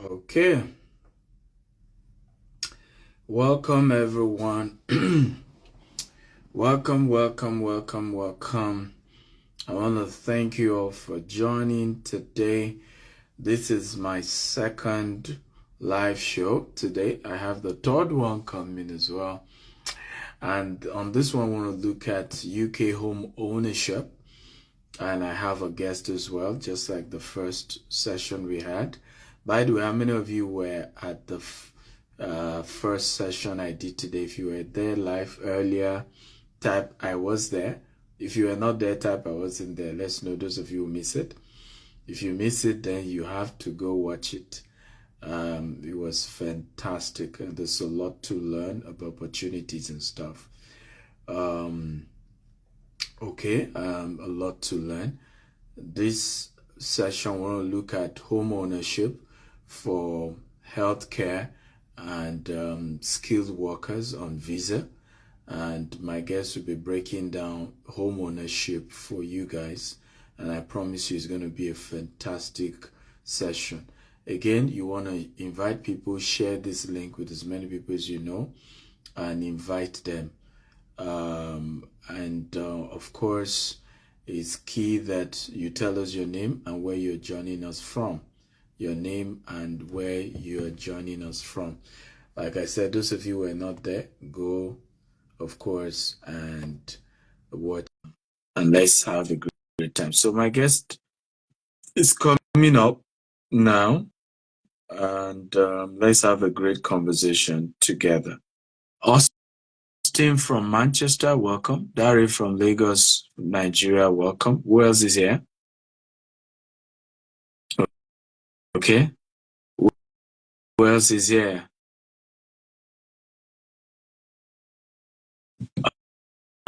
Okay, welcome everyone. welcome. I want to thank you all for joining today. This is my second live show today. I have the third one coming as well. And on this one, I want to look at UK home ownership. And I have a guest as well, just like the first session we had. By the way, how many of you were at the first session I did today? If you were there live earlier, type I was there. If you were not there, type I wasn't there. Let's know those of you who miss it. If you miss it, then you have to go watch it. It was fantastic, and there's a lot to learn about opportunities and stuff. Okay, a lot to learn. This session, we're going to look at home ownership for healthcare and skilled workers on visa. And my guest will be breaking down home ownership for you guys. And I promise you it's going to be a fantastic session. Again, you want to invite people, share this link with as many people as you know, and invite them. Of course, it's key that you tell us your name and where you're joining us from. Your name and where you're joining us from. Like I said, those of you who are not there, go, of course, and watch. And let's have a great time. So my guest is coming up now. And let's have a great conversation together. Austin from Manchester, welcome. Dari from Lagos, Nigeria, welcome. Who else is here? Okay. Who else is here?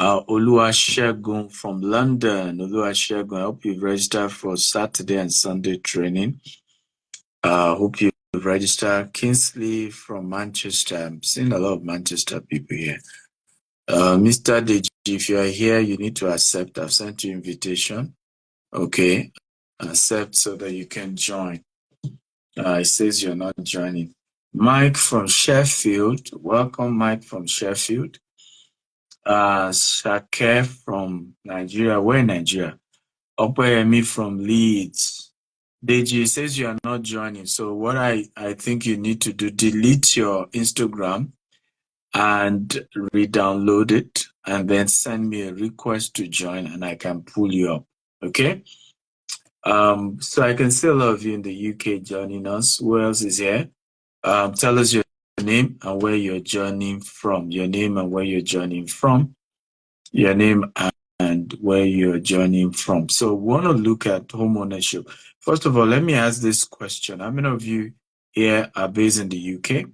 Oluwasegun from London. Oluwasegun, I hope you've registered for Saturday and Sunday training. Hope you've registered. Kingsley from Manchester. I'm seeing a lot of Manchester people here. Mr. Deji, if you are here, you need to accept. I've sent you invitation. Okay. Accept so that you can join. It says you're not joining. Mike from Sheffield. Welcome, Mike from Sheffield. Shake from Nigeria. Where in Nigeria? Opeyemi from Leeds. Deji says you are not joining. So what I think you need to do, delete your Instagram and re-download it and then send me a request to join and I can pull you up. Okay? So I can see a lot of you in the UK joining us. Who else is here? Tell us your name and where you're joining from. Your name and where you're joining from. Your name and where you're joining from. So we want to look at home ownership. First of all, let me ask this question. How many of you here are based in the UK?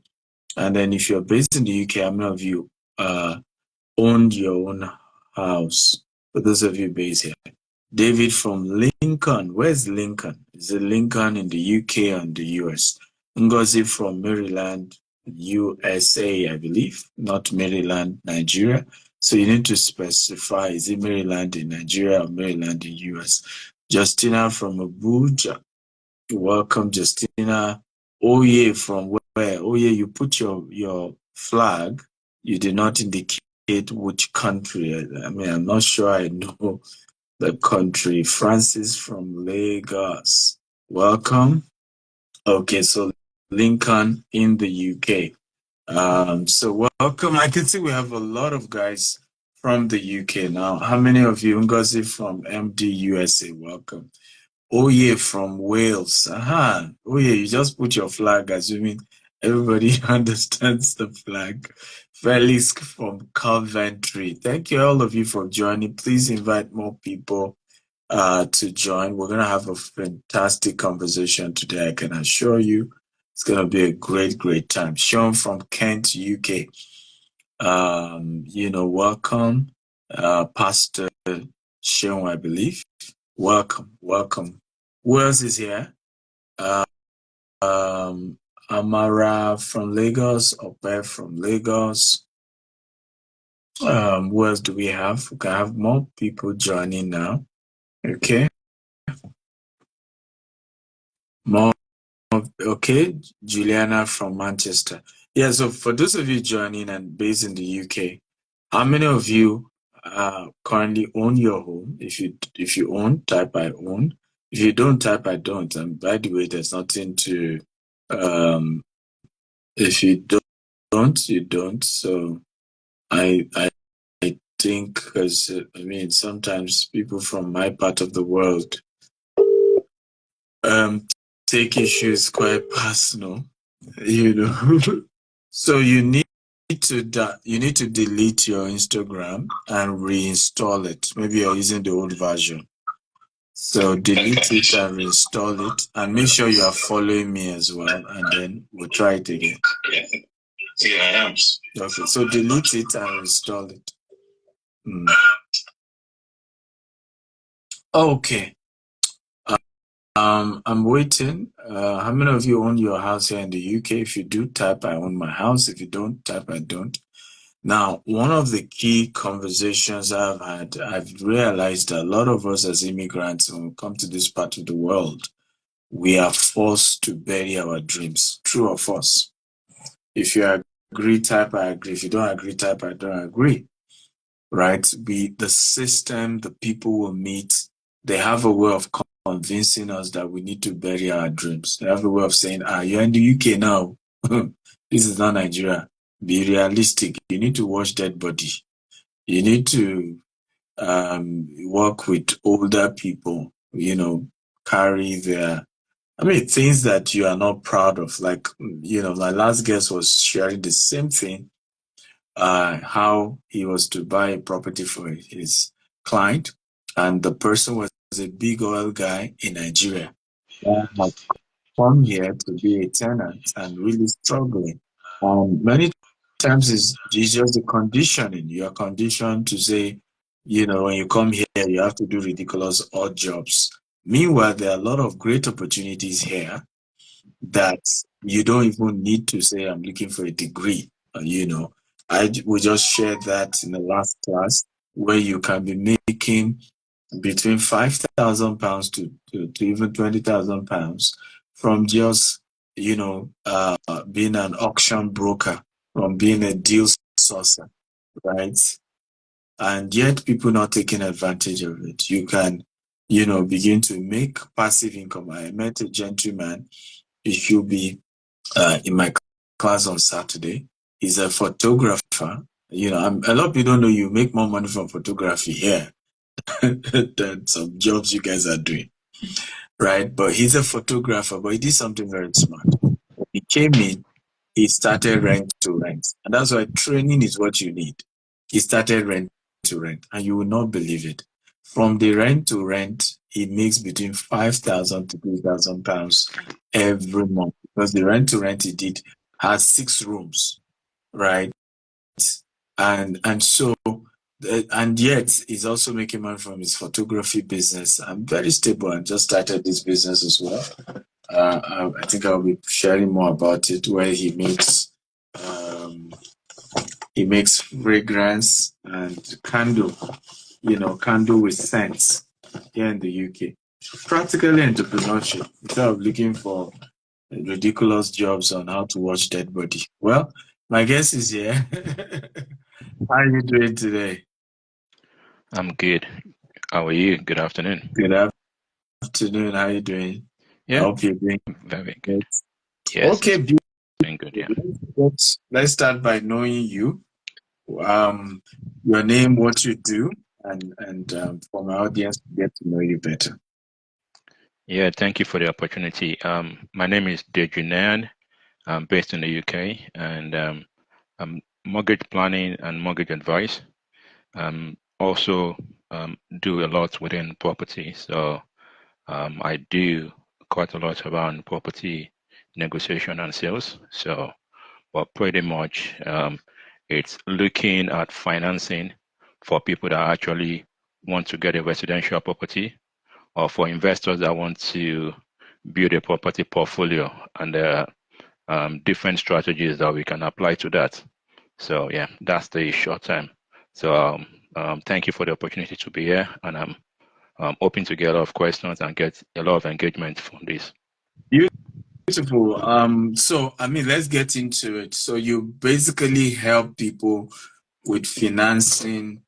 And then if you're based in the UK, how many of you owned your own house? For those of you based here. David from Lincoln. Where's Lincoln? Is it Lincoln in the UK or in the US? Ngozi from Maryland, USA, I believe, not Maryland, Nigeria. So you need to specify, is it Maryland in Nigeria or Maryland in US? Justina from Abuja. Welcome, Justina. Oye from where? Oye, you put your flag. You did not indicate which country. I mean, I'm not sure I know the country. Francis from Lagos. Welcome. Okay, so Lincoln in the UK. So welcome. I can see we have a lot of guys from the UK now. How many of you? Ngozi from MD USA. Welcome. Oye from Wales. Oye, you just put your flag, assuming everybody understands the flag. Felix from Coventry. Thank you, all of you, for joining. Please invite more people to join. We're going to have a fantastic conversation today, I can assure you. It's going to be a great time. Sean from Kent, UK. Welcome. Pastor Sean, I believe. Welcome. Who else is here? Amara from Lagos, Ope from Lagos. Who else do we have? We can have more people joining now. Okay. More Okay, Juliana from Manchester. Yeah, so for those of you joining and based in the UK, how many of you currently own your home? If you own, type I own. If you don't, type I don't. And by the way, there's nothing to if you don't, you don't. So I think because I mean sometimes people from my part of the world um take issues quite personal, you know. So you need to delete your Instagram and reinstall it. Maybe you're using the old version. So delete it and reinstall it and make sure you are following me as well, and then we'll try it again. Yeah, I am. Okay, so delete it and reinstall it. Okay. I'm waiting. How many of you own your house here in the UK? If you do, type I own my house. If you don't, type I don't. Now, one of the key conversations I've had, I've realized that a lot of us as immigrants, when we come to this part of the world, we are forced to bury our dreams. True or false? If you agree, type I agree. If you don't agree, type I don't agree. Right? The system, the people will meet, they have a way of convincing us that we need to bury our dreams. They have a way of saying, you're in the UK now. This is not Nigeria. Be realistic. You need to watch dead body. You need to work with older people, carry things that you are not proud of. Like, my last guest was sharing the same thing, how he was to buy a property for his client, and the person was a big oil guy in Nigeria that had come here to be a tenant and really struggling. Many times it's just the conditioning. You are conditioned to say, when you come here, you have to do ridiculous odd jobs. Meanwhile, there are a lot of great opportunities here that you don't even need to say, I'm looking for a degree. We just shared that in the last class where you can be making between £5,000 to even £20,000 from just, being an auction broker, from being a deal sourcer, right? And yet people not taking advantage of it. You can, begin to make passive income. I met a gentleman, he should be in my class on Saturday. He's a photographer. A lot of people don't know you make more money from photography here than some jobs you guys are doing, right? But he's a photographer, but he did something very smart. He came in, he started rent to rent. And that's why training is what you need. He started rent to rent, and you will not believe it. From the rent to rent, he makes between 5,000 to 3,000 pounds every month because the rent to rent he did has 6 rooms, right? And yet he's also making money from his photography business. I'm very stable and just started this business as well. I think I'll be sharing more about it where he makes fragrance and candle with scents here in the UK. Practically entrepreneurship instead of looking for ridiculous jobs on how to watch dead body. Well, my guest is here. How are you doing today? I'm good. How are you? Good afternoon. Good afternoon. How are you doing? I Yeah, hope you're doing very good. great. Yes, Okay, it's beautiful. doing good. Yeah. Let's start by knowing you. Um, your name, what you do, and for my audience to get to know you better. Yeah, thank you for the opportunity. My name is Dejunan. I'm based in the UK, and I'm mortgage planning and mortgage advice. Also, do a lot within property. So I do quite a lot around property negotiation and sales. So, but pretty much it's looking at financing for people that actually want to get a residential property or for investors that want to build a property portfolio, and there are different strategies that we can apply to that. So yeah, that's the short time. So thank you for the opportunity to be here, and I'm hoping to get a lot of questions and get a lot of engagement from this. Beautiful. So I mean, let's get into it. So you basically help people with financing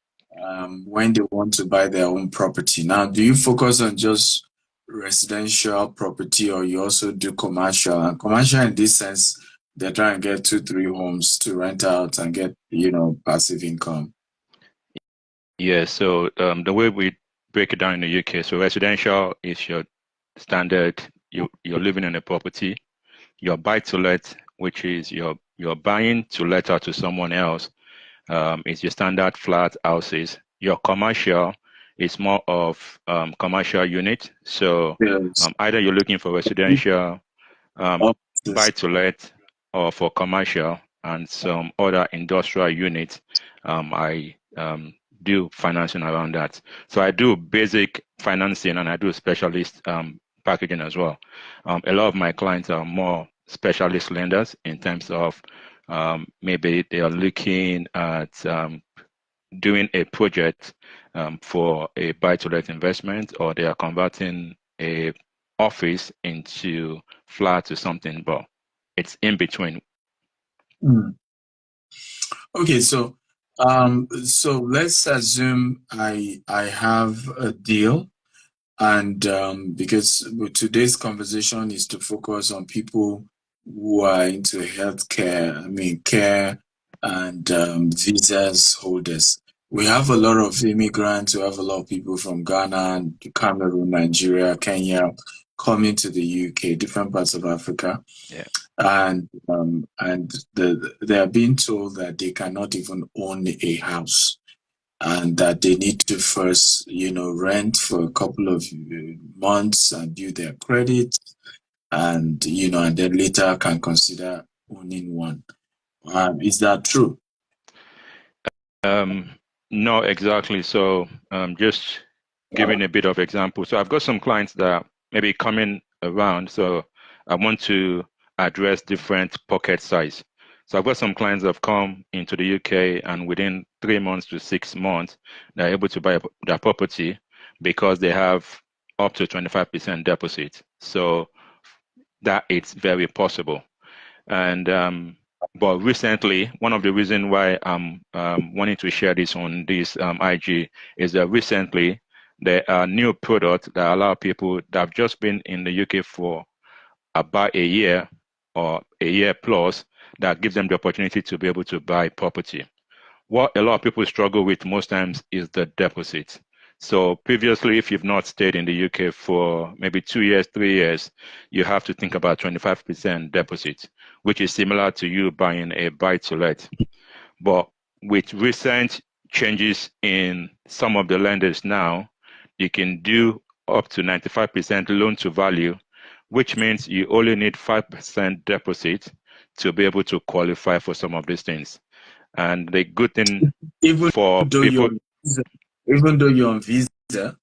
when they want to buy their own property. Now, do you focus on just residential property or you also do commercial? And commercial in this sense, they're trying to get two, three homes to rent out and get, passive income. Yeah, so the way we break it down in the UK, so residential is your standard, you're living in a property. Your buy to let, which is you're buying to let out to someone else, is your standard flat houses. Your commercial is more of commercial unit. So Yes. either you're looking for residential, um, buy Offices. to let, or for commercial and some other industrial units. I do financing around that. So I do basic financing and I do specialist packaging as well. A lot of my clients are more specialist lenders in terms of maybe they are looking at doing a project for a buy-to-let investment, or they are converting a office into flat or something, but it's in between. Hmm. Okay, so let's assume I have a deal. And because today's conversation is to focus on people who are into healthcare, I mean, care and visas holders. We have a lot of immigrants, we have a lot of people from Ghana, Cameroon, Nigeria, Kenya coming to the UK, different parts of Africa. Yeah. And they are being told that they cannot even own a house and that they need to first, rent for a couple of months and build their credit, and and then later can consider owning one. Is that true? Um, no, exactly. So just giving a bit of example. So I've got some clients that maybe coming around. So I want to address different pocket size. So I've got some clients that have come into the UK and within 3 months to 6 months, they're able to buy their property because they have up to 25% deposit. So that it's very possible. And but recently, one of the reasons why I'm wanting to share this on this IG is that recently there are new products that allow people that have just been in the UK for about a year or a year plus that gives them the opportunity to be able to buy property. What a lot of people struggle with most times is the deposit. So previously, if you've not stayed in the UK for maybe 2 years, 3 years, you have to think about 25% deposit, which is similar to you buying a buy to let. But with recent changes in some of the lenders now, you can do up to 95% loan to value, which means you only need 5% deposit to be able to qualify for some of these things. And the good thing Even for though you're people, on visa, even though you're on visa.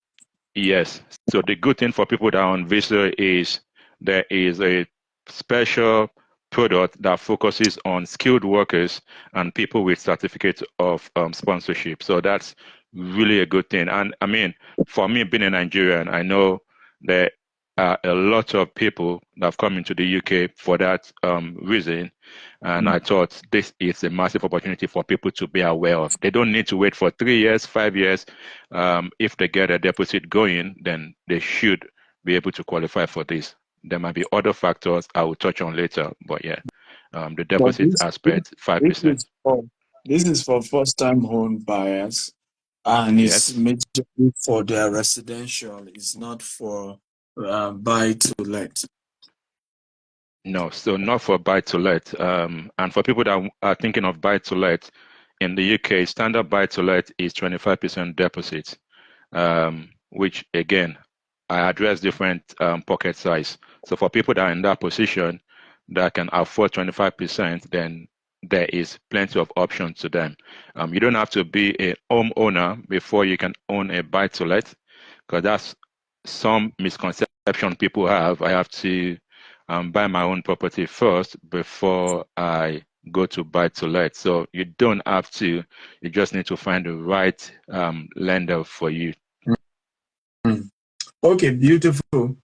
yes. So the good thing for people that are on visa is there is a special product that focuses on skilled workers and people with certificate of sponsorship. So that's really a good thing. And I mean, for me being a Nigerian, I know there are a lot of people that have come into the UK for that reason. And I thought this is a massive opportunity for people to be aware of. They don't need to wait for 3 years, 5 years. If they get a deposit going, then they should be able to qualify for this. There might be other factors I will touch on later, but yeah, the But deposit aspect, this 5%. is for first-time home buyers, and it's Yes. majorly for their residential. It's not for buy to let. No, so not for buy to let. And for people that are thinking of buy to let, in the UK, standard buy to let is 25% deposit, which again, I address different pocket size. So for people that are in that position that can afford 25%, then there is plenty of options to them. You don't have to be a homeowner before you can own a buy to let, because that's some misconception people have. I have to buy my own property first before I go to buy to let. So you don't have to. You just need to find the right lender for you. Mm. Okay, beautiful.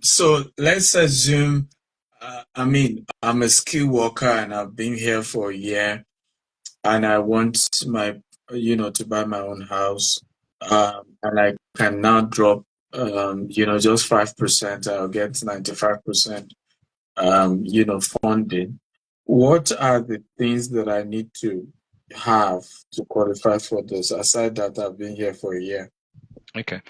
So let's assume I mean, I'm a skilled worker and I've been here for a year, and I want to buy my own house. And I can now drop, just 5%. I'll get 95%, funding. What are the things that I need to have to qualify for this, aside that I've been here for a year? Okay.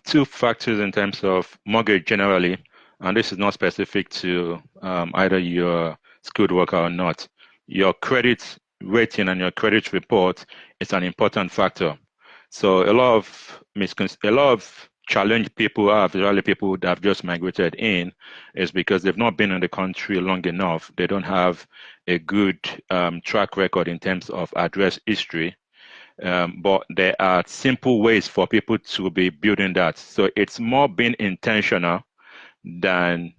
Two factors in terms of mortgage generally, and this is not specific to either your skilled worker or not. Your credit rating and your credit report is an important factor. So a lot of challenged people have, especially people that have just migrated in, is because they've not been in the country long enough. They don't have a good track record in terms of address history. But there are simple ways for people to be building that. So it's more being intentional than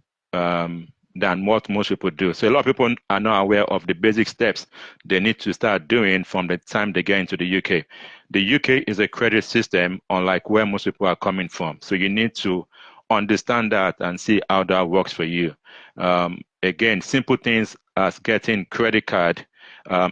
than what most people do. So a lot of people are not aware of the basic steps they need to start doing from the time they get into the UK. The UK is a credit system, unlike where most people are coming from. So you need to understand that and see how that works for you. Again, simple things as getting credit card.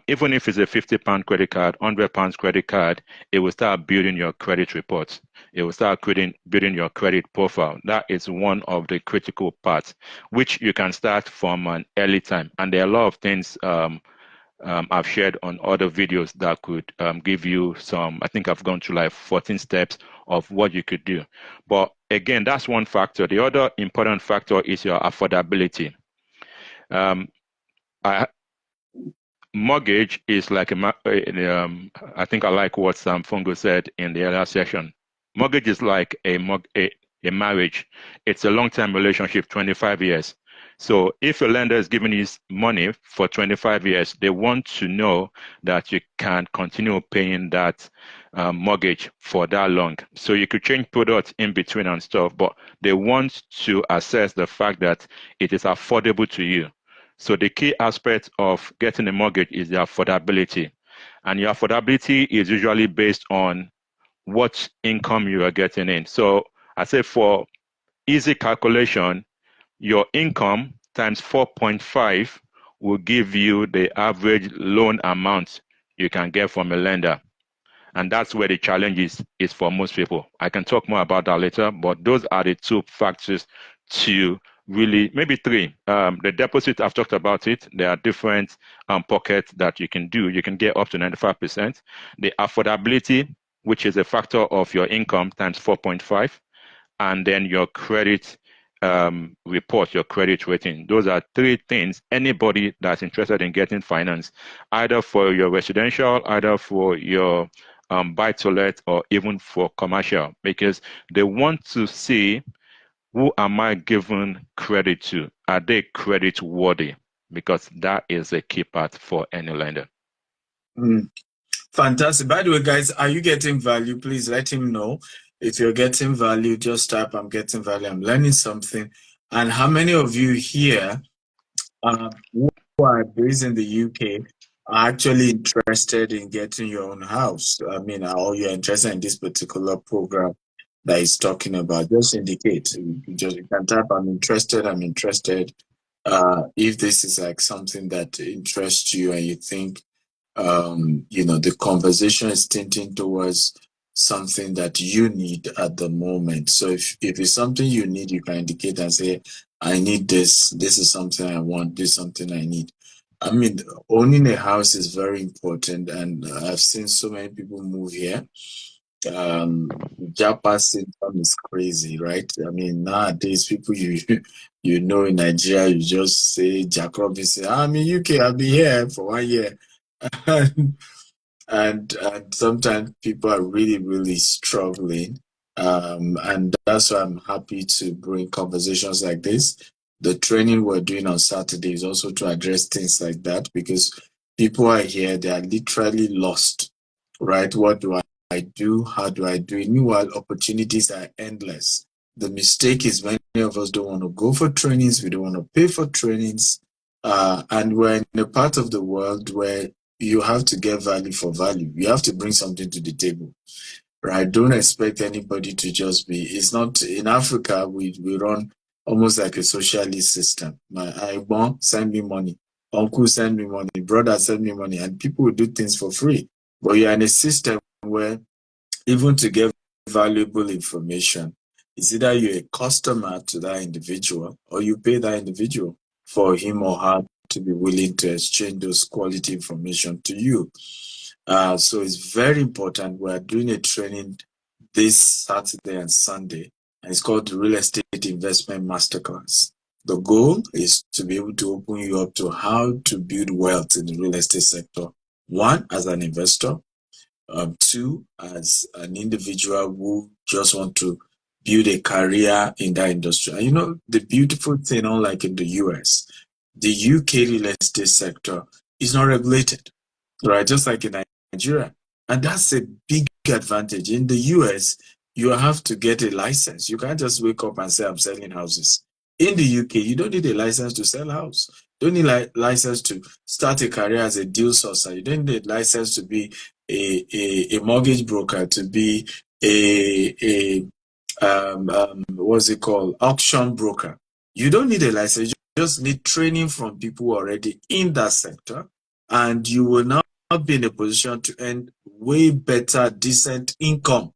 Even if it's a £50 credit card, £100 credit card, it will start building your credit reports. It will start building your credit profile. That is one of the critical parts, which you can start from an early time. And there are a lot of things I've shared on other videos that could give you some. I think I've gone through like 14 steps of what you could do. But again, that's one factor. The other important factor is your affordability. Um, I, Mortgage is like I think I like what Sam Fungo said in the earlier session. Mortgage is like a marriage. It's a long-term relationship, 25 years. So if a lender is giving you money for 25 years, they want to know that you can continue paying that mortgage for that long. So you could change products in between and stuff, but they want to assess the fact that it is affordable to you. So the key aspect of getting a mortgage is the affordability. And your affordability is usually based on what income you are getting in. So I say for easy calculation, your income times 4.5 will give you the average loan amount you can get from a lender. And that's where the challenge is for most people. I can talk more about that later, but those are the two factors to really, maybe three. The deposit, I've talked about it. There are different pockets that you can do. You can get up to 95%. The affordability, which is a factor of your income times 4.5, and then your credit report, your credit rating. Those are three things anybody that's interested in getting finance, either for your residential, either for your buy to let, or even for commercial, because they want to see, who am I giving credit to? Are they credit worthy? Because that is a key part for any lender. Mm. Fantastic. By the way, guys, are you getting value? Please let him know. If you're getting value, just type, I'm getting value. I'm learning something. And how many of you here who are based in the UK are actually interested in getting your own house? I mean, or you're interested in this particular program that he's talking about? Just indicate. You can type, I'm interested, I'm interested. If this is like something that interests you and you think the conversation is tinting towards something that you need at the moment. So if it's something you need, you can indicate and say, I need this. This is something I want. This is something I need. I mean, owning a house is very important, and I've seen so many people move here. Japa syndrome is crazy, right? I mean, nowadays people in Nigeria, you just say Jack Robinson. I'm in UK. I'll be here for 1 year. And sometimes people are really, really struggling. And that's why I'm happy to bring conversations like this. The training we're doing on Saturday is also to address things like that, because people are here, they are literally lost, right? What do I do? How do I do it? Meanwhile, opportunities are endless. The mistake is many of us don't want to go for trainings, we don't want to pay for trainings. And we're in a part of the world where you have to get value for value. You have to bring something to the table, right? Don't expect anybody to just be. It's not in Africa. We run almost like a socialist system. My Aigbon send me money, uncle send me money, brother send me money, and people will do things for free. But you're in a system where even to get valuable information, it's either you're a customer to that individual or you pay that individual for him or her to be willing to exchange those quality information to you. So it's very important. We're doing a training this Saturday and Sunday, and it's called the Real Estate Investment Masterclass. The goal is to be able to open you up to how to build wealth in the real estate sector. One, as an investor, two, as an individual who just want to build a career in that industry. And you know, the beautiful thing, unlike in the US, the UK real estate sector is not regulated, right? Just like in Nigeria. And that's a big advantage. In the US, you have to get a license. You can't just wake up and say, I'm selling houses. In the UK, you don't need a license to sell house. You don't need a license to start a career as a deal sourcer. You don't need a license to be a mortgage broker, to be a what's it called, auction broker. You don't need a license. You just need training from people already in that sector, and you will now be in a position to earn way better, decent income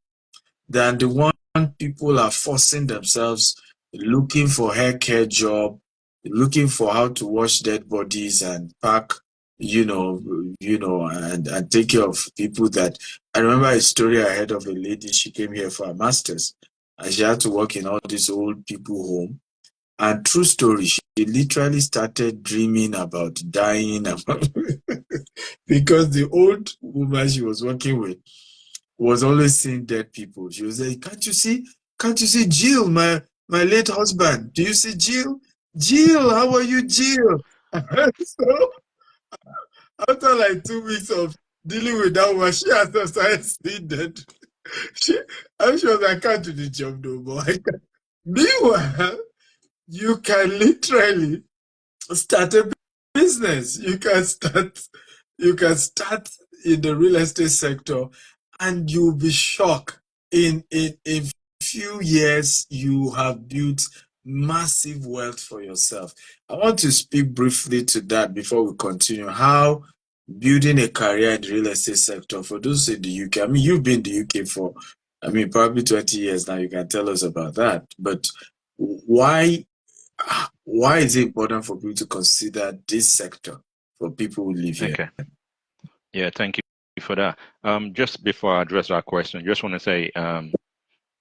than the one people are forcing themselves, looking for hair care job, looking for how to wash dead bodies and pack, and take care of people that. I remember a story I heard of a lady. She came here for a master's, and she had to work in all these old people home. And true story, she literally started dreaming about dying because the old woman she was working with was always seeing dead people. She was like, "Can't you see? Can't you see Jill, my late husband? Do you see Jill? Jill, how are you, Jill?" So after like 2 weeks of dealing with that one, she has started seeing dead. She, and she was like, "I can't do the job no more. I can't." Meanwhile, you can literally start a business. You can start in the real estate sector, and you'll be shocked. In a few years, you have built massive wealth for yourself. I want to speak briefly to that before we continue. How building a career in the real estate sector for those in the UK. I mean, you've been in the UK for, I mean, probably 20 years now. You can tell us about that. But why why is it important for people to consider this sector for people who live here? Okay. Yeah, thank you for that. Just before I address that question, just want to say,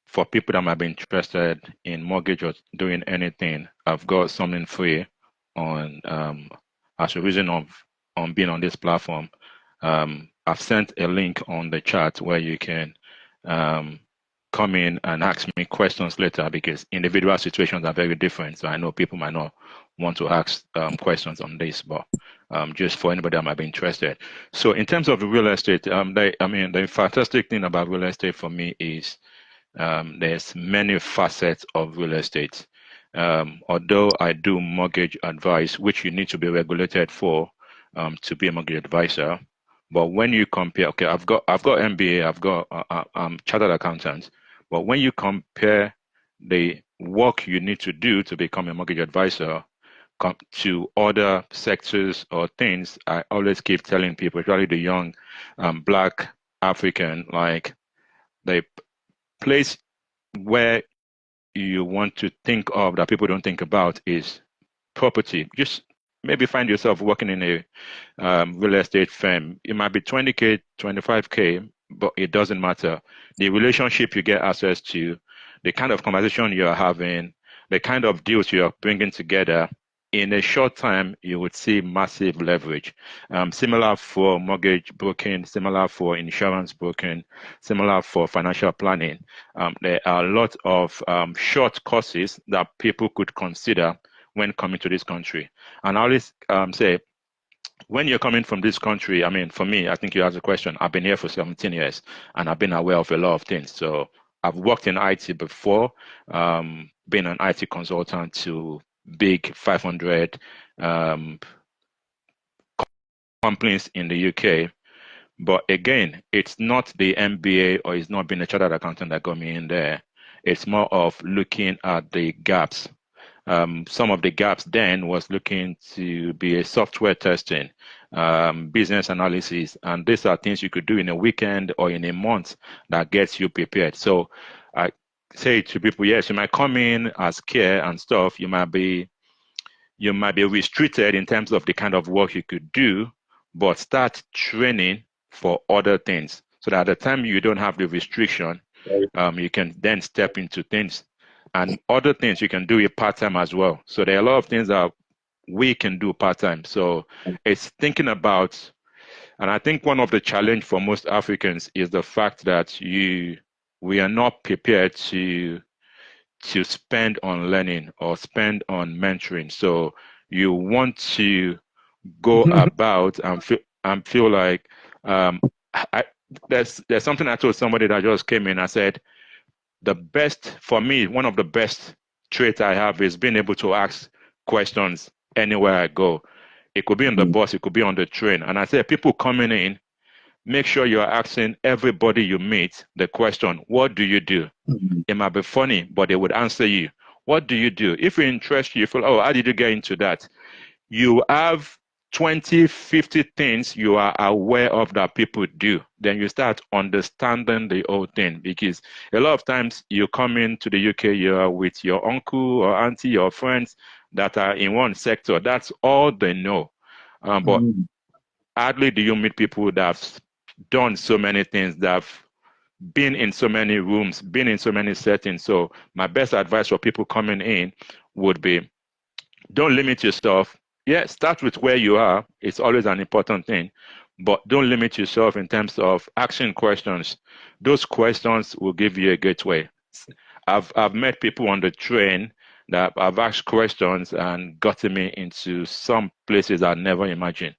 for people that might be interested in mortgage or doing anything, I've got something free on as a reason of on being on this platform. I've sent a link on the chat where you can um, come in and ask me questions later because individual situations are very different. So I know people might not want to ask questions on this, but just for anybody that might be interested. So in terms of real estate, the fantastic thing about real estate for me is there's many facets of real estate. Although I do mortgage advice, which you need to be regulated for to be a mortgage advisor, but when you compare, okay, I've got MBA, I've got chartered accountant, but when you compare the work you need to do to become a mortgage advisor to other sectors or things, I always keep telling people, especially the young Black African, like the place where you want to think of that people don't think about is property. Just maybe find yourself working in a real estate firm. It might be 20K, 25K, but it doesn't matter. The relationship you get access to, the kind of conversation you're having, the kind of deals you're bringing together, in a short time, you would see massive leverage. Similar for mortgage broking, similar for insurance broking, similar for financial planning. There are a lot of short courses that people could consider when coming to this country. And I always say, when you're coming from this country, I mean, for me, I think you asked a question. I've been here for 17 years and I've been aware of a lot of things. So I've worked in IT before, been an IT consultant to big 500 companies in the UK. But again, it's not the MBA or it's not being a chartered accountant that got me in there. It's more of looking at the gaps some of the gaps then was looking to be a software testing, business analysis, and these are things you could do in a weekend or in a month that gets you prepared. So I say to people, yes, you might come in as care and stuff. You might be restricted in terms of the kind of work you could do, but start training for other things so that at the time you don't have the restriction, you can then step into things and other things you can do it part-time as well. So there are a lot of things that we can do part-time. So it's thinking about, and I think one of the challenge for most Africans is the fact that we are not prepared to spend on learning or spend on mentoring. So you want to go about and feel like I, there's something I told somebody that just came in. I said the best for me, one of the best traits I have is being able to ask questions anywhere I go. It could be on the bus, it could be on the train. And I said, people coming in, make sure you're asking everybody you meet the question, what do you do? It might be funny, but they would answer you. What do you do? If it interests you, you feel, oh, how did you get into that? You have 20, 50 things you are aware of that people do. Then you start understanding the whole thing because a lot of times you come into the UK, you're with your uncle or auntie or friends that are in one sector. That's all they know. But hardly do you meet people that have done so many things, that have been in so many rooms, been in so many settings. So my best advice for people coming in would be don't limit yourself. Yeah, start with where you are. It's always an important thing. But don't limit yourself in terms of asking questions. Those questions will give you a gateway. I've met people on the train that I've asked questions and gotten me into some places I never imagined.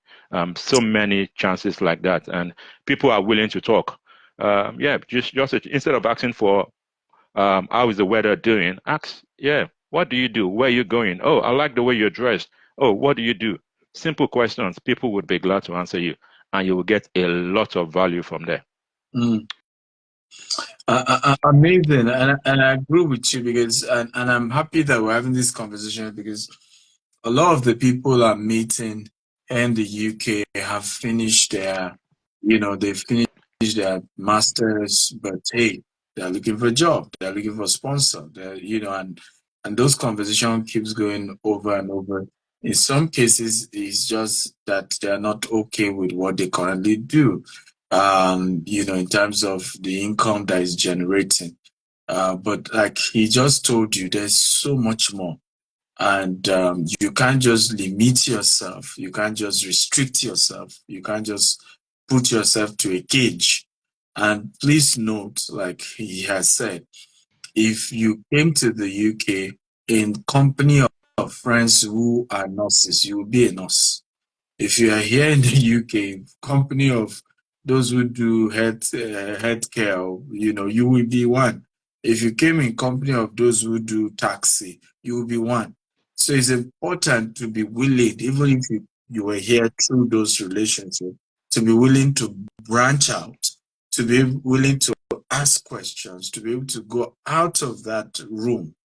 So many chances like that, and people are willing to talk. Yeah, just instead of asking for how is the weather doing, ask, yeah, what do you do? Where are you going? Oh, I like the way you're dressed. Oh, what do you do? Simple questions. People would be glad to answer you, and you will get a lot of value from there. Mm. Amazing, and I agree with you because, and I'm happy that we're having this conversation because a lot of the people I'm meeting in the UK have finished they've finished their masters, but hey, they're looking for a job, they're looking for a sponsor, and those conversation keeps going over and over. In some cases, it's just that they're not okay with what they currently do, in terms of the income that is generating. But like he just told you, there's so much more. And you can't just limit yourself. You can't just restrict yourself. You can't just put yourself to a cage. And please note, like he has said, if you came to the UK in company of friends who are nurses, you will be a nurse. If you are here in the UK, company of those who do healthcare, you will be one. If you came in company of those who do taxi, you will be one. So it's important to be willing, even if you were here through those relationships, to be willing to branch out, to be willing to ask questions, to be able to go out of that room,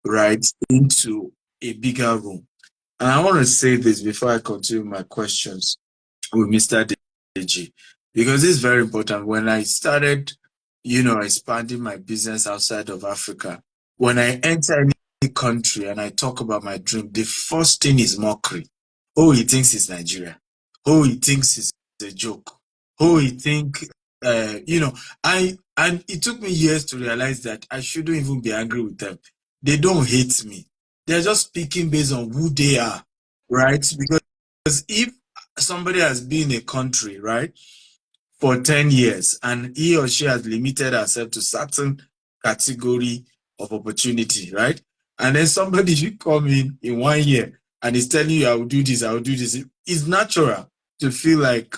right, into a bigger room. And I want to say this before I continue my questions with Mr. Deji, because it's very important. When I started, expanding my business outside of Africa, when I enter any country and I talk about my dream, the first thing is mockery. Oh, he thinks it's Nigeria. Oh, he thinks it's a joke. Oh, he think, and it took me years to realize that I shouldn't even be angry with them. They don't hate me. They're just speaking based on who they are, right? Because if somebody has been in a country, right, for 10 years and he or she has limited herself to certain category of opportunity, right? And then somebody should come in 1 year and is telling you, I will do this, I will do this. It's natural to feel like,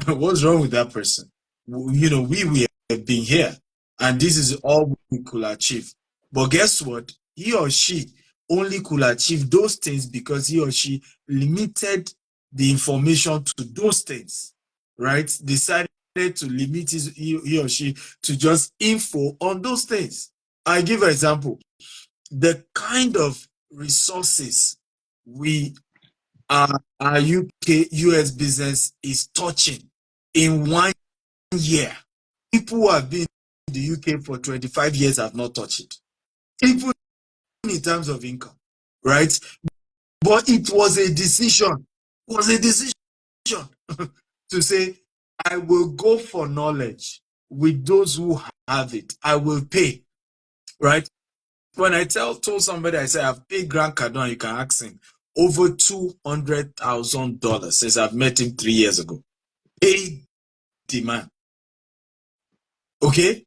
what's wrong with that person? We have been here and this is all we could achieve. But guess what? He or she only could achieve those things because he or she limited the information to those things, right? Decided to limit he or she to just info on those things. I give an example. The kind of resources our UK US business is touching in 1 year. People who have been in the UK for 25 years have not touched it, even in terms of income, right? But it was a decision. It was a decision to say, I will go for knowledge with those who have it. I will pay, right? When I told somebody, I said, I've paid Grant Cardone, you can ask him, over $200,000 since I've met him 3 years ago. Paid the man. Okay?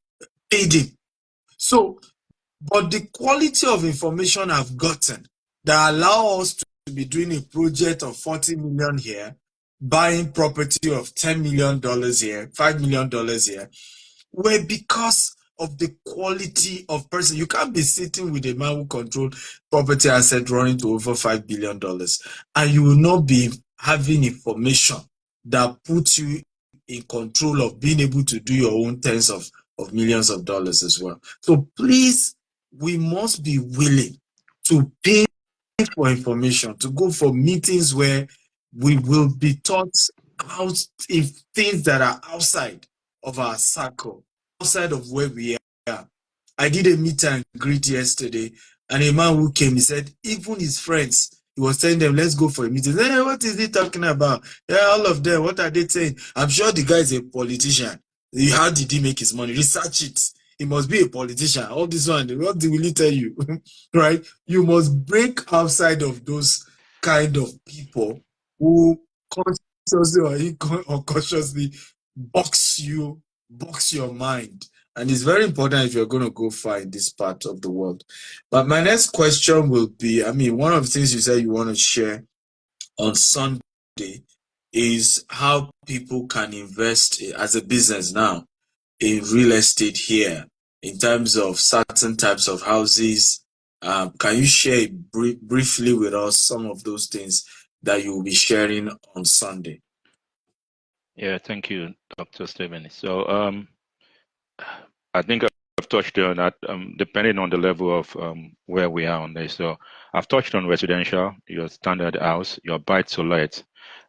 Paid him. So, but the quality of information I've gotten that allow us to be doing a project of 40 million here, buying property of $10 million here, $5 million here, were because of the quality of person. You can't be sitting with a man who controlled property asset running to over $5 billion, and you will not be having information that puts you in control of being able to do your own tens of millions of dollars as well. So please, we must be willing to pay for information, to go for meetings where we will be taught out if things that are outside of our circle, outside of where we are. I did a meet and greet yesterday, and a man who came, he said, even his friends, he was telling them, let's go for a meeting. Hey, what is he talking about? Yeah, all of them, what are they saying? I'm sure the guy is a politician. How did he make his money? Research it. He must be a politician. All this one, what will he tell you? Right? You must break outside of those kind of people who consciously or unconsciously box your mind. And it's very important if you're going to go far in this part of the world. But my next question will be, I mean, one of the things you said you want to share on Sunday is how people can invest as a business now in real estate here in terms of certain types of houses. Can you share briefly with us some of those things that you will be sharing on Sunday? Yeah, thank you, Dr. Stephen. So I think I've touched on that, depending on the level of where we are on this. So I've touched on residential, your standard house, your buy-to-let.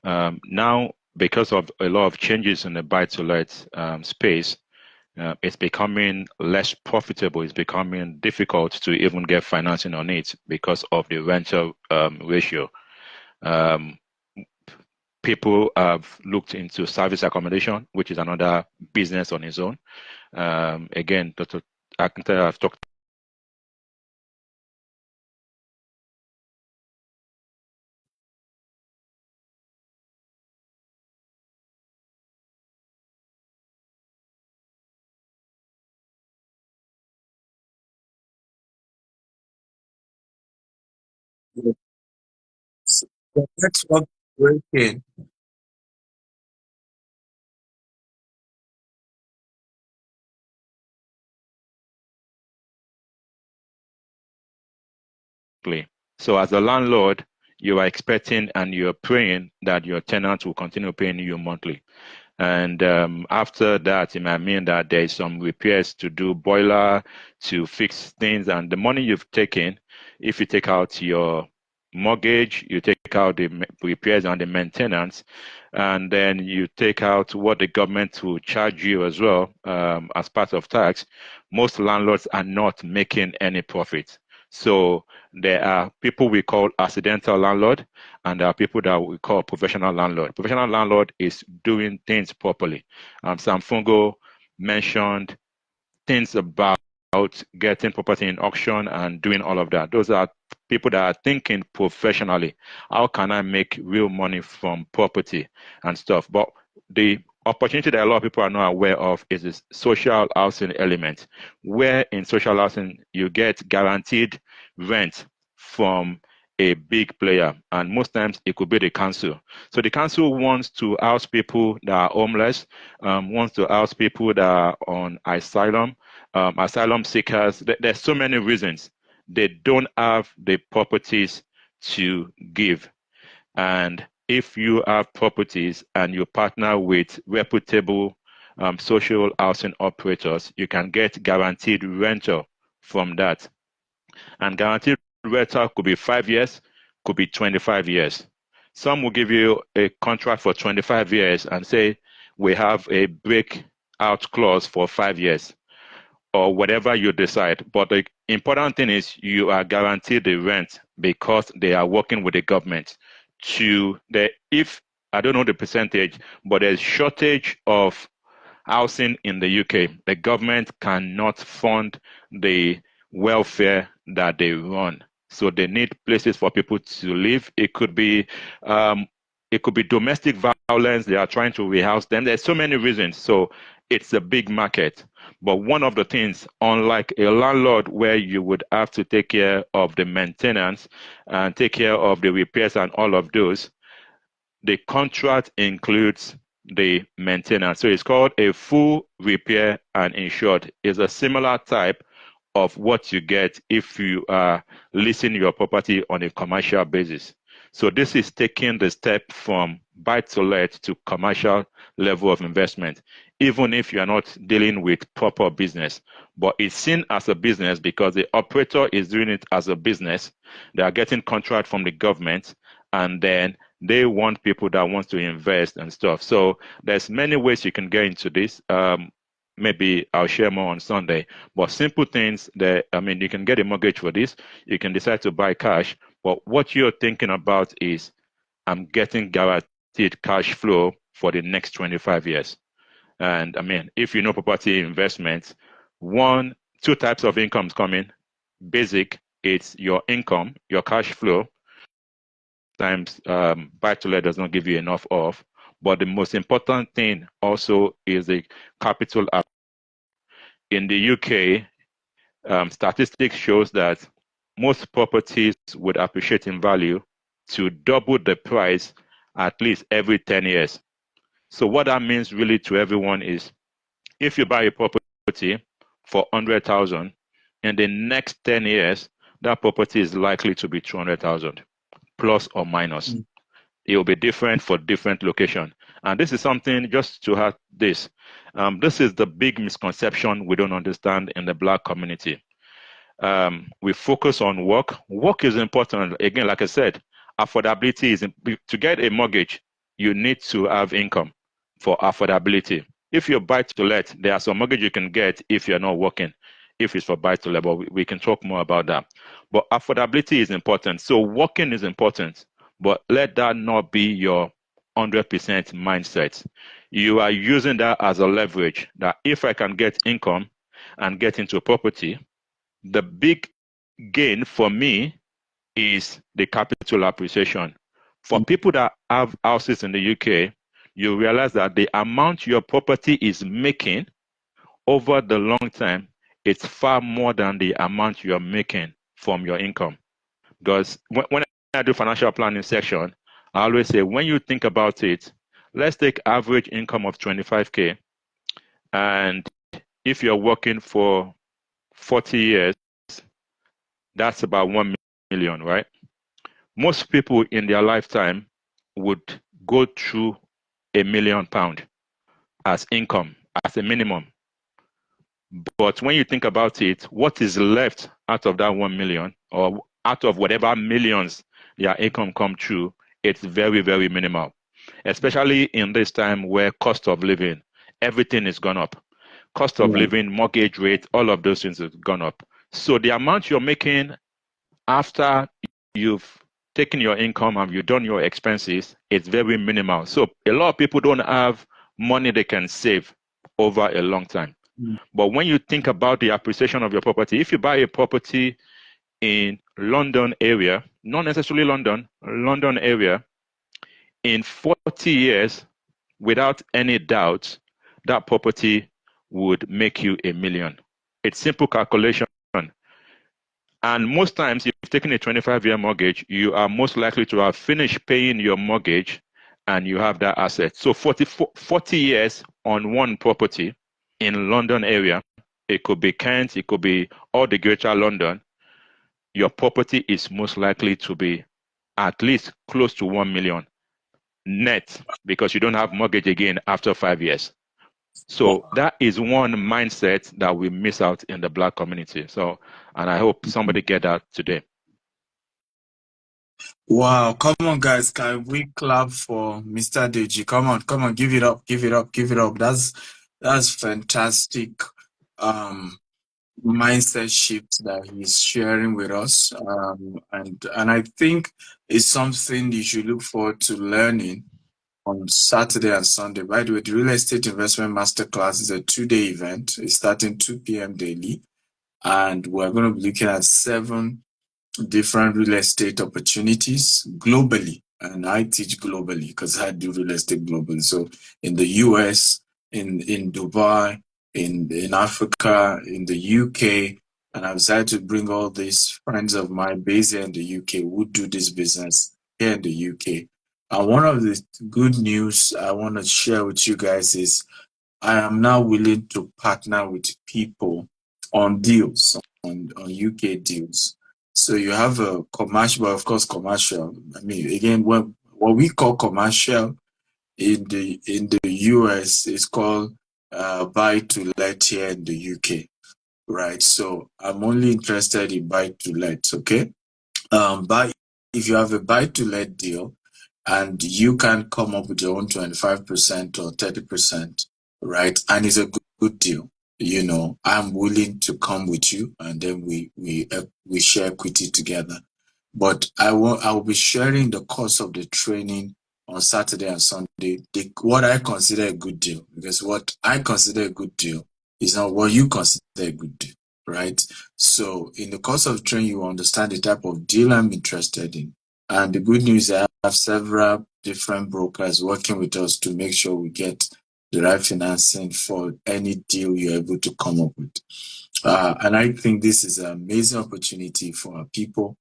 Now, because of a lot of changes in the buy-to-let space, it's becoming less profitable. It's becoming difficult to even get financing on it because of the rental ratio. People have looked into service accommodation, which is another business on its own. Again, Dr. Akintayo, I've talked The network breaking. clearly. So as a landlord, you are expecting and you're praying that your tenant will continue paying you monthly. And after that, it might mean that there is some repairs to do, boiler, to fix things. And the money you've taken, if you take out your mortgage, you take out the repairs and the maintenance, and then you take out what the government will charge you as well as part of tax, most landlords are not making any profit. So there are people we call accidental landlord, and there are people that we call professional landlord. Professional landlord is doing things properly. Sam Fungo mentioned things about getting property in auction and doing all of that. Those are people that are thinking professionally. How can I make real money from property and stuff? But the opportunity that a lot of people are not aware of is this social housing element, where in social housing you get guaranteed rent from a big player, and most times it could be the council. So the council wants to house people that are homeless, wants to house people that are on asylum seekers. There's so many reasons they don't have the properties to give. And if you have properties and you partner with reputable social housing operators, you can get guaranteed rental from that. And guaranteed rental could be 5 years, could be 25 years. Some will give you a contract for 25 years and say, we have a breakout clause for 5 years or whatever you decide. But the important thing is you are guaranteed the rent because they are working with the government to the, if I don't know the percentage, but there's shortage of housing in the UK. The government cannot fund the welfare that they run. So they need places for people to live. Um, it could be domestic violence. They are trying to rehouse them. There's so many reasons. So it's a big market. But one of the things, unlike a landlord where you would have to take care of the maintenance and take care of the repairs and all of those, the contract includes the maintenance. So it's called a full repair and insured. It's a similar type of what you get if you are leasing your property on a commercial basis. So this is taking the step from buy to let to commercial level of investment, even if you are not dealing with proper business. But it's seen as a business because the operator is doing it as a business. They are getting contract from the government, and then they want people that want to invest and stuff. So there's many ways you can get into this. Maybe I'll share more on Sunday. But simple things that, I mean, you can get a mortgage for this. You can decide to buy cash. But what you're thinking about is, I'm getting guaranteed cash flow for the next 25 years. And I mean, if you know property investments, two types of incomes coming. Basic, it's your income, your cash flow. Times buy to let does not give you enough of. But the most important thing also is the capital. In the UK, statistics shows that most properties would appreciate in value to double the price at least every 10 years. So what that means really to everyone is, if you buy a property for 100,000, in the next 10 years, that property is likely to be 200,000 plus or minus. It will be different for different location. And this is something, just to have this, this is the big misconception we don't understand in the Black community. We focus on work. Work is important. Again, like I said, affordability is, to get a mortgage, you need to have income for affordability. If you're buy to let, there are some mortgage you can get if you're not working, if it's for buy to let, but we can talk more about that. But affordability is important. So working is important, but let that not be your 100% mindset. You are using that as a leverage that if I can get income and get into property, the big gain for me is the capital appreciation. For people that have houses in the UK, you realize that the amount your property is making over the long time, it's far more than the amount you're making from your income. Because when I do financial planning section, I always say, when you think about it, let's take average income of 25K. And if you're working for 40 years, that's about 1 million, right? Most people in their lifetime would go through £1 million as income, as a minimum. But when you think about it, what is left out of that 1 million, or out of whatever millions their income come through, it's very, very minimal. Especially in this time where cost of living, everything is gone up. Cost of living, mortgage rate, all of those things have gone up. So the amount you're making after you've taken your income and you've done your expenses, it's very minimal. So a lot of people don't have money they can save over a long time. But when you think about the appreciation of your property, if you buy a property in London area, not necessarily London area, in 40 years, without any doubt, that property would make you £1 million. It's simple calculation. And most times, if you've taken a 25-year mortgage, you are most likely to have finished paying your mortgage and you have that asset. So 40 years on one property in London area, it could be Kent, it could be all the greater London, your property is most likely to be at least close to 1 million net, because you don't have mortgage again after 5 years. So that is one mindset that we miss out in the Black community. So, and I hope somebody get that today. Wow, come on, guys. Can we clap for Mr. Deji? Come on, give it up, give it up, give it up. That's fantastic mindset shift that he's sharing with us. And I think it's something you should look forward to learning on Saturday and Sunday. By the way, the Real Estate Investment Masterclass is a 2-day event. It's starting 2 p.m. daily. And we're going to be looking at 7 different real estate opportunities globally. And I teach globally because I do real estate globally. So in the US, in Dubai, in Africa, in the UK, and I've decided to bring all these friends of mine based here in the UK who do this business here in the UK. And one of the good news I want to share with you guys is I am now willing to partner with people on deals, on UK deals. So you have a commercial, but of course commercial. I mean, again, what we call commercial in the US is called buy to let here in the UK, right? So I'm only interested in buy to let, okay? But if you have a buy to let deal, and you can come up with your own 25% or 30%, right? And it's a good deal. You know, I'm willing to come with you, and then we share equity together. But I will be sharing the cost of the training on Saturday and Sunday. What I consider a good deal, because what I consider a good deal is not what you consider a good deal, right? So in the course of training, you understand the type of deal I'm interested in. And the good news is I have several different brokers working with us to make sure we get the right financing for any deal you're able to come up with. And I think this is an amazing opportunity for our people.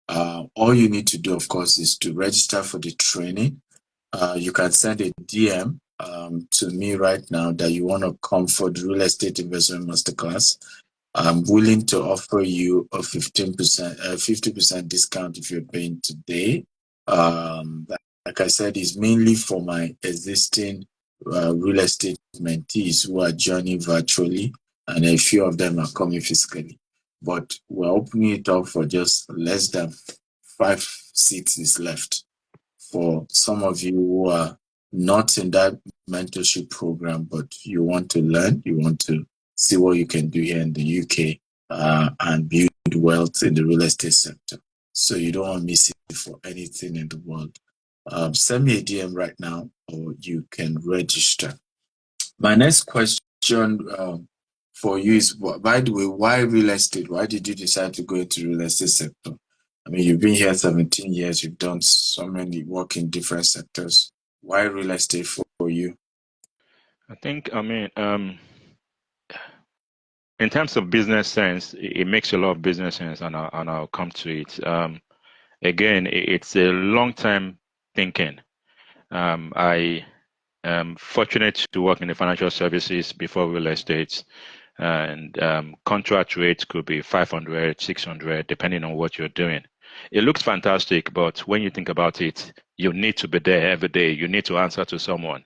All you need to do, of course, is to register for the training. You can send a DM to me right now that you want to come for the Real Estate Investment Masterclass. I'm willing to offer you a 15%, 50% discount if you're paying today. Like I said, it's mainly for my existing real estate mentees who are joining virtually, and a few of them are coming physically. But we're opening it up for just less than 5 seats is left for some of you who are not in that mentorship program, but you want to learn, you want to see what you can do here in the UK and build wealth in the real estate sector. So you don't want to miss it for anything in the world. Send me a DM right now, or you can register. My next question for you is, by the way, why real estate? Why did you decide to go into the real estate sector? I mean, you've been here 17 years, you've done so many work in different sectors. Why real estate for you? I think, in terms of business sense, it makes a lot of business sense, and I'll come to it. Again, it's a long-term thinking. I am fortunate to work in the financial services before real estate, and contract rates could be 500, 600, depending on what you're doing. It looks fantastic, but when you think about it, you need to be there every day. You need to answer to someone.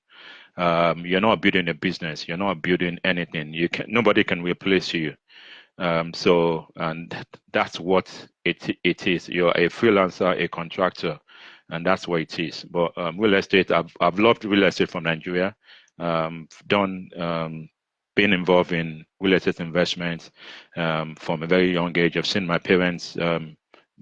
You're not building a business. You're not building anything. Nobody can replace you. And that's what it is. You're a freelancer, a contractor, and that's what it is. But real estate, I've loved real estate from Nigeria. Done Been involved in real estate investments from a very young age. I've seen my parents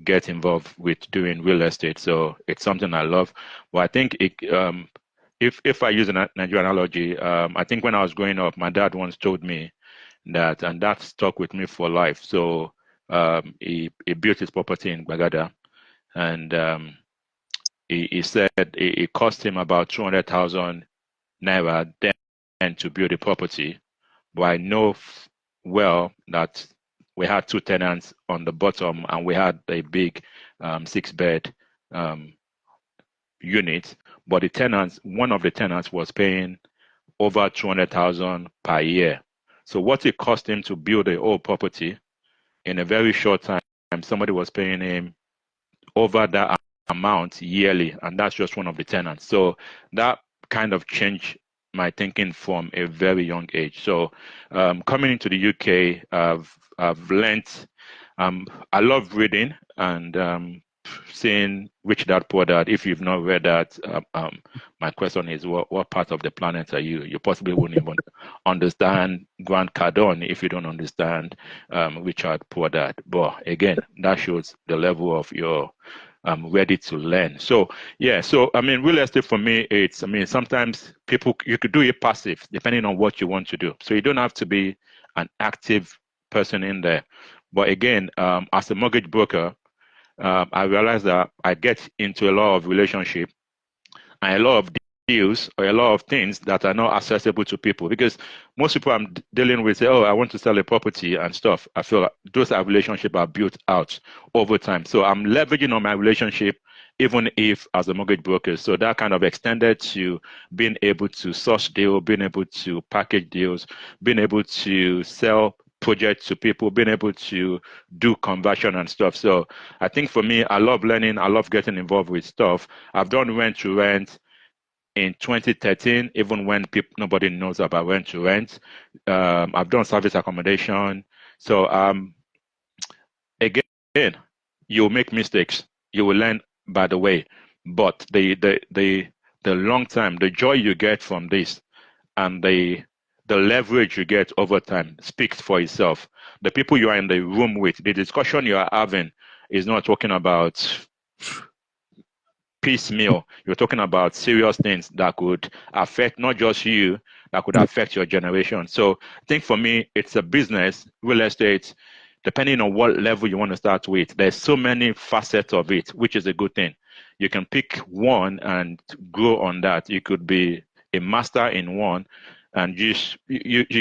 get involved with doing real estate, so it's something I love. But I think if I use a Nigerian analogy, I think when I was growing up, my dad once told me that, and that stuck with me for life. So he built his property in Bagada, and he said it cost him about 200,000 naira then to build a property. But I know well that we had 2 tenants on the bottom, and we had a big 6-bed unit. But one of the tenants was paying over 200,000 per year. So what it cost him to build a whole property in a very short time, somebody was paying him over that amount yearly, and that's just one of the tenants. So that kind of changed my thinking from a very young age. So coming into the UK, I've learned. I love reading, and seen Rich Dad Poor Dad. If you've not read that, my question is, what part of the planet are you? You possibly wouldn't even understand Grant Cardone if you don't understand Richard Poor Dad. But again, that shows the level of your ready to learn. So yeah, so I mean, real estate for me, it's, I mean, sometimes people, you could do it passive depending on what you want to do. So you don't have to be an active person in there. But again, as a mortgage broker, I realize that I get into a lot of relationship and a lot of deals or a lot of things that are not accessible to people, because most people I'm dealing with say, oh, I want to sell a property and stuff. I feel like those are relationships are built out over time. So I'm leveraging on my relationship, even if as a mortgage broker. So that kind of extended to being able to source deal, being able to package deals, being able to sell projects to people, being able to do conversion and stuff. So I think for me, I love learning. I love getting involved with stuff. I've done rent to rent in 2013, even when people nobody knows about rent to rent. I've done service accommodation. So again, you'll make mistakes. You will learn by the way. But the long time, the joy you get from this and the leverage you get over time speaks for itself. The people you are in the room with, the discussion you are having is not talking about piecemeal. You're talking about serious things that could affect not just you, that could affect your generation. So I think for me, it's a business, real estate, depending on what level you want to start with. There's so many facets of it, which is a good thing. You can pick one and grow on that. You could be a master in one and you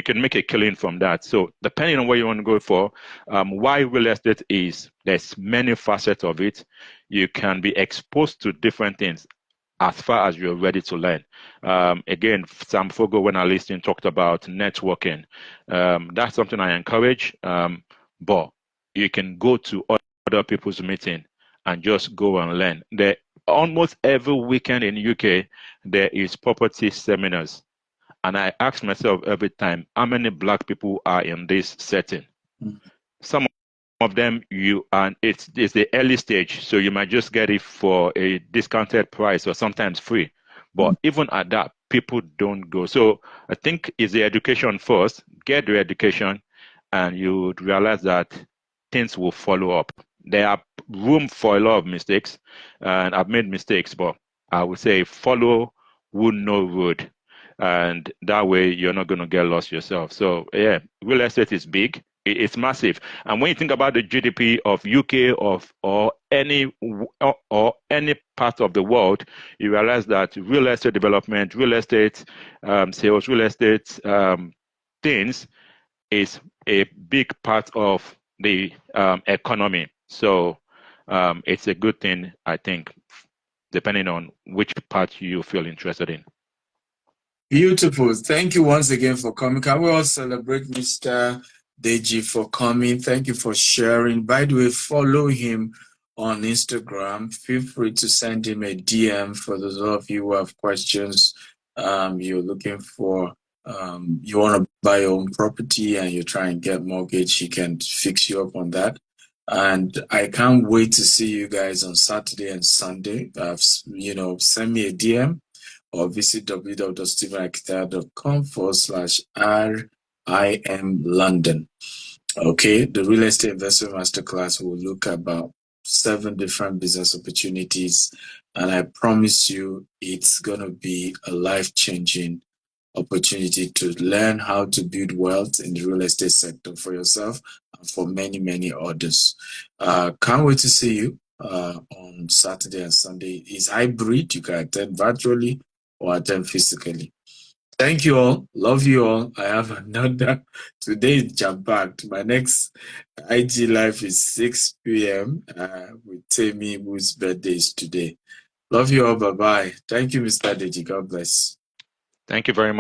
can make a killing from that. So depending on what you want to go for, why real estate is, there's many facets of it. You can be exposed to different things as far as you're ready to learn. Again, Sam Fogo, when I listened, talked about networking. That's something I encourage, but you can go to other people's meeting and just go and learn. There, almost every weekend in UK, there is property seminars. And I ask myself every time, how many black people are in this setting? Some of them you and it's the early stage, so you might just get it for a discounted price or sometimes free. But even at that, people don't go. So I think it's the education first. Get the education, and you would realize that things will follow up. There are room for a lot of mistakes, and I've made mistakes, but I would say follow would no road, and that way you're not going to get lost yourself. So yeah, real estate is big. It's massive. And when you think about the GDP of UK or any part of the world, you realize that real estate development, real estate sales, real estate things is a big part of the economy. So it's a good thing, I think, depending on which part you feel interested in. Beautiful. Thank you once again for coming. Can we all celebrate Mr. Deji for coming? Thank you for sharing. By the way, follow him on Instagram. Feel free to send him a DM for those of you who have questions. You're looking for, you want to buy your own property and you're trying to get mortgage, he can fix you up on that. And I can't wait to see you guys on Saturday and Sunday. Send me a DM or visit www.stephenakita.com/RIM London. Okay, the Real Estate Investment Masterclass will look about 7 different business opportunities, and I promise you it's going to be a life-changing opportunity to learn how to build wealth in the real estate sector for yourself and for many, many others. Can't wait to see you on Saturday and Sunday. It's hybrid. You can attend virtually or attend physically. Thank you all. Love you all. I have another. Today is jam-packed. My next IG live is 6 p.m. With Temi, whose birthday is today. Love you all. Bye-bye. Thank you, Mr. Deji. God bless. Thank you very much.